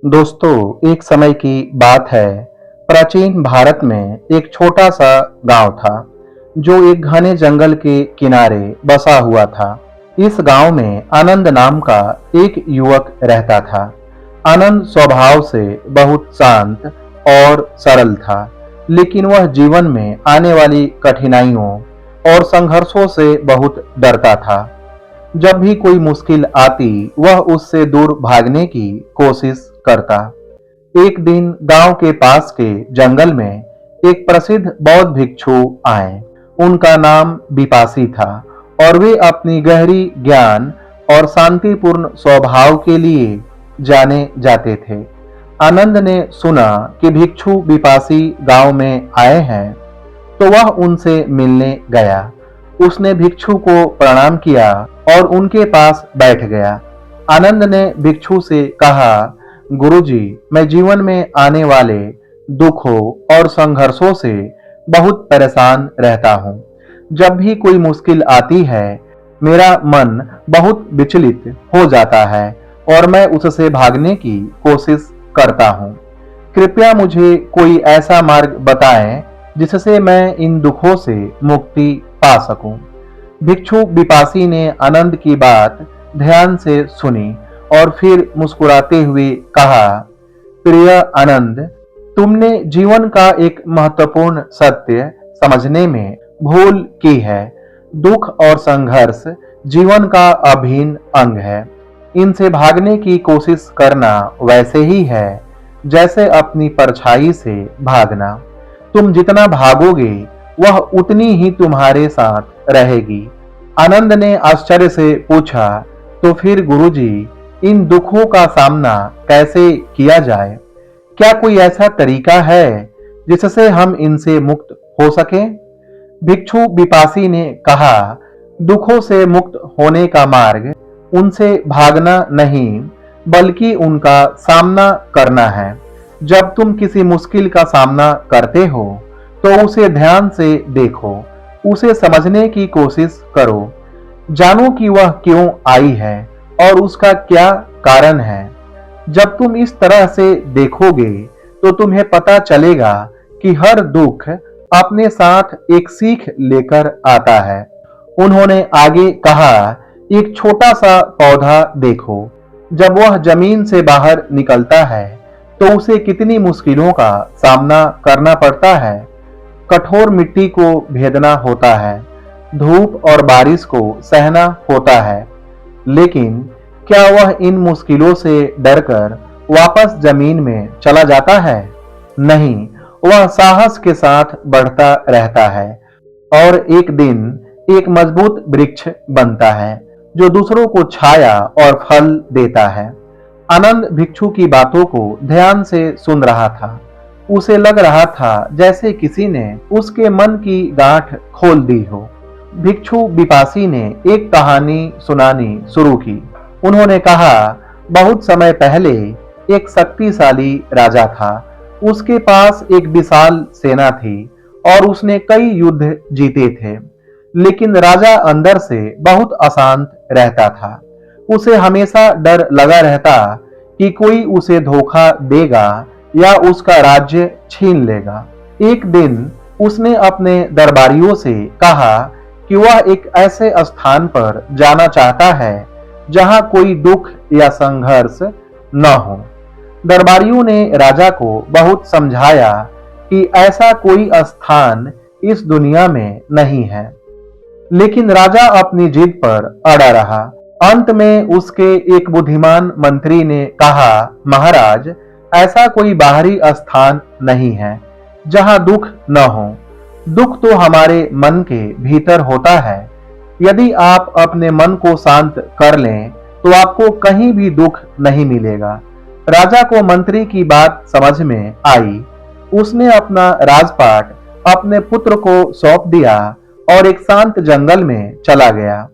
दोस्तों, एक समय की बात है। प्राचीन भारत में एक छोटा सा गांव था जो एक घने जंगल के किनारे बसा हुआ था। इस गांव में आनंद नाम का एक युवक रहता था। आनंद स्वभाव से बहुत शांत और सरल था, लेकिन वह जीवन में आने वाली कठिनाइयों और संघर्षों से बहुत डरता था। जब भी कोई मुश्किल आती, वह उससे दूर भागने की कोशिश करता। एक दिन गांव के पास के जंगल में एक प्रसिद्ध बौद्ध भिक्षु आए। उनका नाम बिपासी था और वे अपनी गहरी ज्ञान और शांतिपूर्ण स्वभाव के लिए जाने जाते थे। आनंद ने सुना कि भिक्षु बिपासी गांव में आए हैं, तो वह उनसे मिलने गया। उसने भिक्षु को प्रणाम किया और उनके पास बैठ गया। आनंद ने भिक्षु से कहा, गुरुजी, मैं जीवन में आने वाले दुखों और संघर्षों से बहुत परेशान रहता हूँ। जब भी कोई मुश्किल आती है, मेरा मन बहुत विचलित हो जाता है और मैं उससे भागने की कोशिश करता हूँ। कृपया मुझे कोई ऐसा मार्ग बताएं जिससे मैं इन दुखों से मुक्ति पा सकूं। भिक्षु बिपासी ने आनंद की बात ध्यान से सुनी और फिर मुस्कुराते हुए कहा, प्रिय आनंद, तुमने जीवन का एक महत्वपूर्ण सत्य समझने में भूल की है। दुख और संघर्ष जीवन का अभिन्न अंग है। इनसे भागने की कोशिश करना वैसे ही है जैसे अपनी परछाई से भागना। तुम जितना भागोगे, वह उतनी ही तुम्हारे साथ रहेगी। आनंद ने आश्चर्य से पूछा, तो फिर गुरुजी, इन दुखों का सामना कैसे किया जाए? क्या कोई ऐसा तरीका है जिससे हम इनसे मुक्त हो सकें? भिक्षु बिपासी ने कहा, दुखों से मुक्त होने का मार्ग उनसे भागना नहीं, बल्कि उनका सामना करना है। जब तुम किसी मुश्किल का सामना करते हो, तो उसे ध्यान से देखो, उसे समझने की कोशिश करो। जानो कि वह क्यों आई है और उसका क्या कारण है। जब तुम इस तरह से देखोगे, तो तुम्हें पता चलेगा कि हर दुख अपने साथ एक सीख लेकर आता है। उन्होंने आगे कहा, एक छोटा सा पौधा देखो। जब वह जमीन से बाहर निकलता है, तो उसे कितनी मुश्किलों का सामना करना पड़ता है। कठोर मिट्टी को भेदना होता है, धूप और बारिश को सहना होता है, लेकिन क्या वह इन मुश्किलों से डरकर वापस जमीन में चला जाता है? नहीं, वह साहस के साथ बढ़ता रहता है और एक दिन एक मजबूत वृक्ष बनता है जो दूसरों को छाया और फल देता है। आनंद भिक्षु की बातों को ध्यान से सुन रहा था। उसे लग रहा था जैसे किसी ने उसके मन की गांठ खोल दी हो। भिक्षु बिपासी ने एक कहानी सुनानी शुरू की। उन्होंने कहा, बहुत समय पहले एक शक्तिशाली राजा था। उसके पास एक विशाल सेना थी और उसने कई युद्ध जीते थे, लेकिन राजा अंदर से बहुत अशांत रहता था। उसे हमेशा डर लगा रहता कि कोई उसे धोखा देगा या उसका राज्य छीन लेगा। एक दिन उसने अपने दरबारियों से कहा कि वह एक ऐसे स्थान पर जाना चाहता है जहां कोई दुख या संघर्ष न हो। दरबारियों ने राजा को बहुत समझाया कि ऐसा कोई स्थान इस दुनिया में नहीं है, लेकिन राजा अपनी जिद पर अड़ा रहा। अंत में उसके एक बुद्धिमान मंत्री ने कहा, महाराज, ऐसा कोई बाहरी स्थान नहीं है जहां दुख न हो। दुख तो हमारे मन के भीतर होता है। यदि आप अपने मन को शांत कर लें, तो आपको कहीं भी दुख नहीं मिलेगा। राजा को मंत्री की बात समझ में आई। उसने अपना राजपाट अपने पुत्र को सौंप दिया और एक शांत जंगल में चला गया।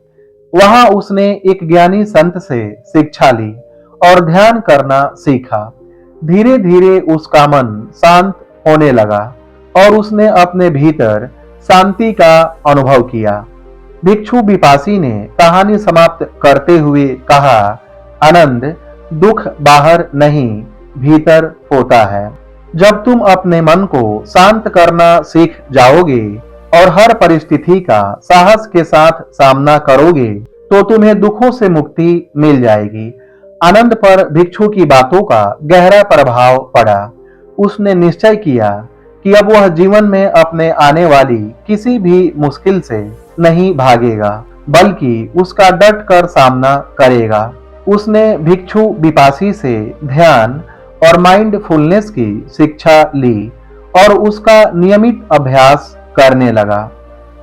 वहां उसने एक ज्ञानी संत से शिक्षा ली और ध्यान करना सीखा। धीरे धीरे उसका मन शांत होने लगा और उसने अपने भीतर शांति का अनुभव किया। भिक्षु बिपासी ने कहानी समाप्त करते हुए कहा, आनंद, दुख बाहर नहीं, भीतर होता है। जब तुम अपने मन को शांत करना सीख जाओगे और हर परिस्थिति का साहस के साथ सामना करोगे, तो तुम्हें दुखों से मुक्ति मिल जाएगी। आनंद पर भिक्षु की बातों का गहरा प्रभाव पड़ा। उसने निश्चय किया कि अब वह जीवन में अपने आने वाली किसी भी मुश्किल से नहीं भागेगा, बल्कि उसका डट कर सामना करेगा। उसने भिक्षु विपासी से ध्यान और माइंडफुलनेस की शिक्षा ली और उसका नियमित अभ्यास करने लगा।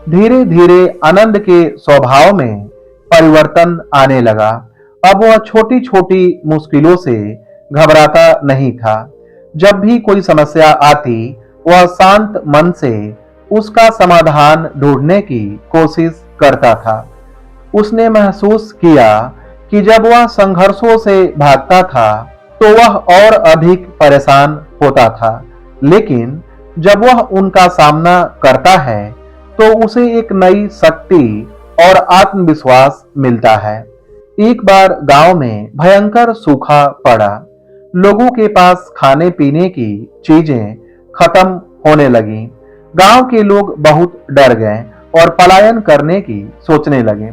धीरे धीरे आनंद के स्वभाव में परिवर्तन आने लगा। अब वह छोटी छोटी मुश्किलों से घबराता नहीं था। जब भी कोई समस्या आती, वह शांत मन से उसका समाधान ढूंढने की कोशिश करता था। उसने महसूस किया कि जब वह संघर्षों से भागता था, तो वह और अधिक परेशान होता था, लेकिन जब वह उनका सामना करता है, तो उसे एक नई शक्ति और आत्मविश्वास मिलता है। एक बार गांव में भयंकर सूखा पड़ा। लोगों के पास खाने पीने की चीजें खत्म होने लगी। गांव के लोग बहुत डर गए और पलायन करने की सोचने लगे।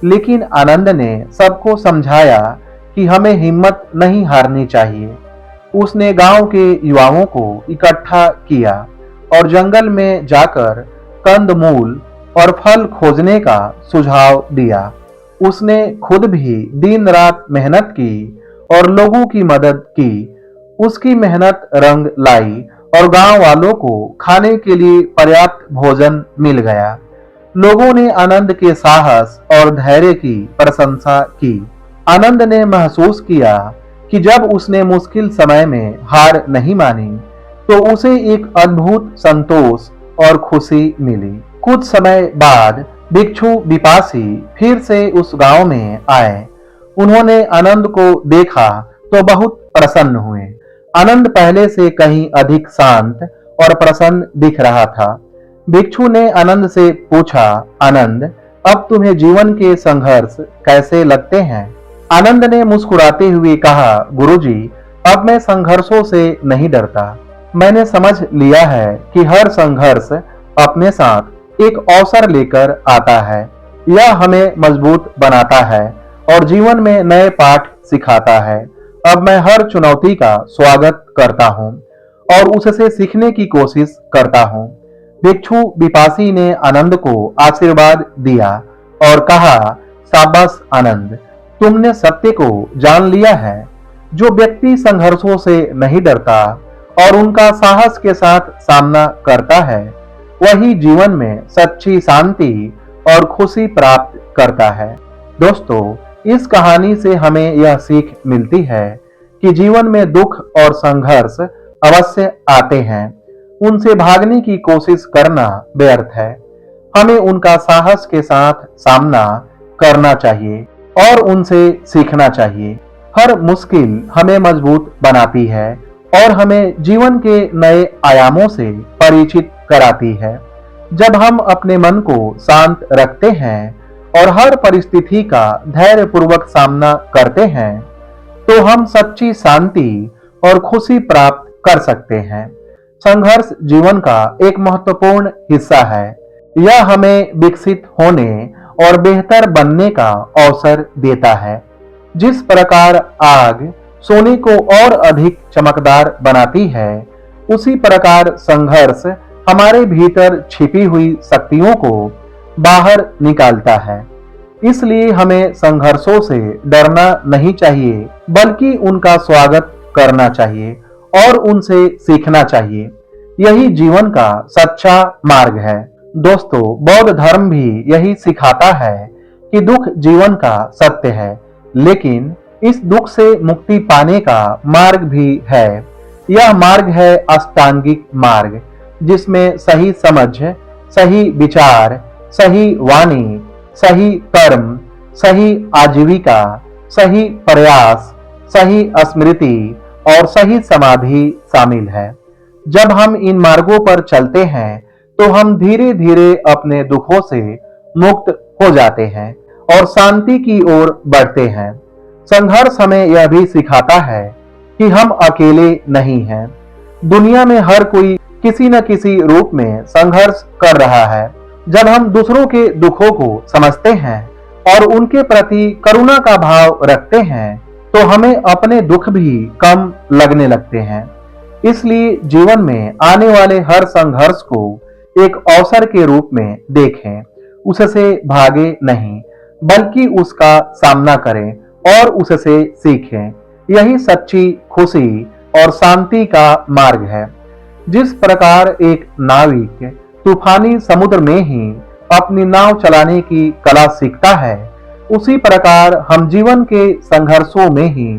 लेकिन आनंद ने सबको समझाया कि हमें हिम्मत नहीं हारनी चाहिए। उसने गांव के युवाओं को इकट्ठा किया और जंगल में जाकर कंदमूल और फल खोजने का सुझाव दिया। उसने खुद भी दिन रात मेहनत की और लोगों की मदद की। उसकी मेहनत रंग लाई और गांव वालों को खाने के लिए पर्याप्त भोजन मिल गया। लोगों ने आनंद के साहस और धैर्य की प्रशंसा की। आनंद ने महसूस किया कि जब उसने मुश्किल समय में हार नहीं मानी, तो उसे एक अद्भुत संतोष और खुशी मिली। कुछ समय बाद भिक्षु विपासी फिर से उस गांव में आए। उन्होंने आनंद को देखा तो बहुत प्रसन्न हुए। आनंद पहले से कहीं अधिक शांत और प्रसन्न दिख रहा था। भिक्षु ने आनंद से पूछा, आनंद, अब तुम्हें जीवन के संघर्ष कैसे लगते हैं? आनंद ने मुस्कुराते हुए कहा, गुरुजी, अब मैं संघर्षों से नहीं डरता। मैंने समझ लिया है कि हर संघर्ष अपने साथ एक अवसर लेकर आता है। यह हमें मजबूत बनाता है और जीवन में नए पाठ सिखाता है। अब मैं हर चुनौती का स्वागत करता हूँ और उससे सीखने की कोशिश करता हूँ। भिक्षु विपासी ने आनंद को आशीर्वाद दिया और कहा, शाबाश आनंद, तुमने सत्य को जान लिया है। जो व्यक्ति संघर्षों से नहीं डरता और उनका साहस के साथ सामना करता है, वही जीवन में सच्ची शांति और खुशी प्राप्त करता है। दोस्तों, इस कहानी से हमें यह सीख मिलती है कि जीवन में दुख और संघर्ष अवश्य आते हैं। उनसे भागने की कोशिश करना व्यर्थ है। हमें उनका साहस के साथ सामना करना चाहिए और उनसे सीखना चाहिए। हर मुश्किल हमें मजबूत बनाती है और हमें जीवन के नए आयामों से परिचित कराती है। जब हम अपने मन को शांत रखते हैं और हर परिस्थिति का धैर्यपूर्वक सामना करते हैं, तो हम सच्ची शांति और खुशी प्राप्त कर सकते हैं। संघर्ष जीवन का एक महत्वपूर्ण हिस्सा है। यह हमें विकसित होने और बेहतर बनने का अवसर देता है। जिस प्रकार आग सोने को और अधिक चमकदार बनाती है, उसी प्रकार संघर्ष हमारे भीतर छिपी हुई शक्तियों को बाहर निकालता है। इसलिए हमें संघर्षों से डरना नहीं चाहिए, बल्कि उनका स्वागत करना चाहिए और उनसे सीखना चाहिए। यही जीवन का सच्चा मार्ग है। दोस्तों, बौद्ध धर्म भी यही सिखाता है कि दुख जीवन का सत्य है, लेकिन इस दुख से मुक्ति पाने का मार्ग भी है। यह मार्ग है अष्टांगिक मार्ग, जिसमें सही समझ, सही विचार, सही वाणी, सही कर्म, सही आजीविका, सही प्रयास, सही स्मृति और सही समाधि शामिल है। जब हम इन मार्गों पर चलते हैं, तो हम धीरे धीरे अपने दुखों से मुक्त हो जाते हैं और शांति की ओर बढ़ते हैं। संघर्ष हमें यह भी सिखाता है कि हम अकेले नहीं हैं। दुनिया में हर कोई किसी न किसी रूप में संघर्ष कर रहा है। जब हम दूसरों के दुखों को समझते हैं और उनके प्रति करुणा का भाव रखते हैं तो हमें अपने दुख भी कम लगने लगते हैं। इसलिए जीवन में आने वाले हर संघर्ष को एक अवसर के रूप में देखें, उससे भागे नहीं बल्कि उसका सामना करें और उससे सीखें। यही सच्ची खुशी और शांति का मार्ग है। जिस प्रकार एक नाविक तूफानी समुद्र में ही अपनी नाव चलाने की कला सीखता है, उसी प्रकार हम जीवन के संघर्षों में ही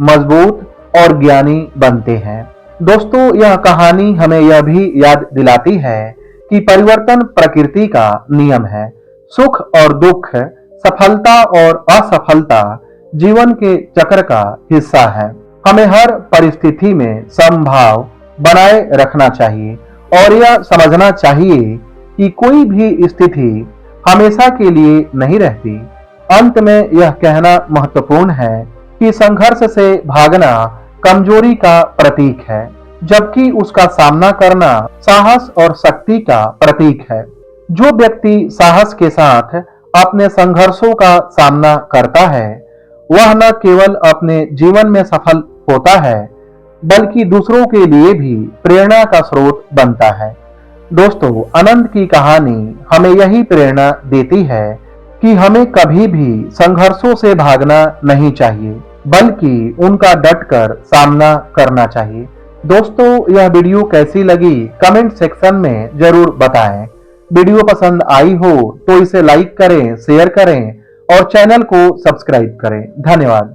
मजबूत और ज्ञानी बनते हैं। दोस्तों, यह कहानी हमें यह भी याद दिलाती है कि परिवर्तन प्रकृति का नियम है। सुख और दुख, सफलता और असफलता जीवन के चक्र का हिस्सा है। हमें हर परिस्थिति में समभाव बनाए रखना चाहिए और यह समझना चाहिए कि कोई भी स्थिति हमेशा के लिए नहीं रहती। अंत में यह कहना महत्वपूर्ण है कि संघर्ष से भागना कमजोरी का प्रतीक है, जबकि उसका सामना करना साहस और शक्ति का प्रतीक है। जो व्यक्ति साहस के साथ अपने संघर्षों का सामना करता है, वह न केवल अपने जीवन में सफल होता है, बल्कि दूसरों के लिए भी प्रेरणा का स्रोत बनता है। दोस्तों, आनंद की कहानी हमें यही प्रेरणा देती है कि हमें कभी भी संघर्षों से भागना नहीं चाहिए, बल्कि उनका डटकर सामना करना चाहिए। दोस्तों, यह वीडियो कैसी लगी कमेंट सेक्शन में जरूर बताएं। वीडियो पसंद आई हो तो इसे लाइक करें, शेयर करें और चैनल को सब्सक्राइब करें। धन्यवाद।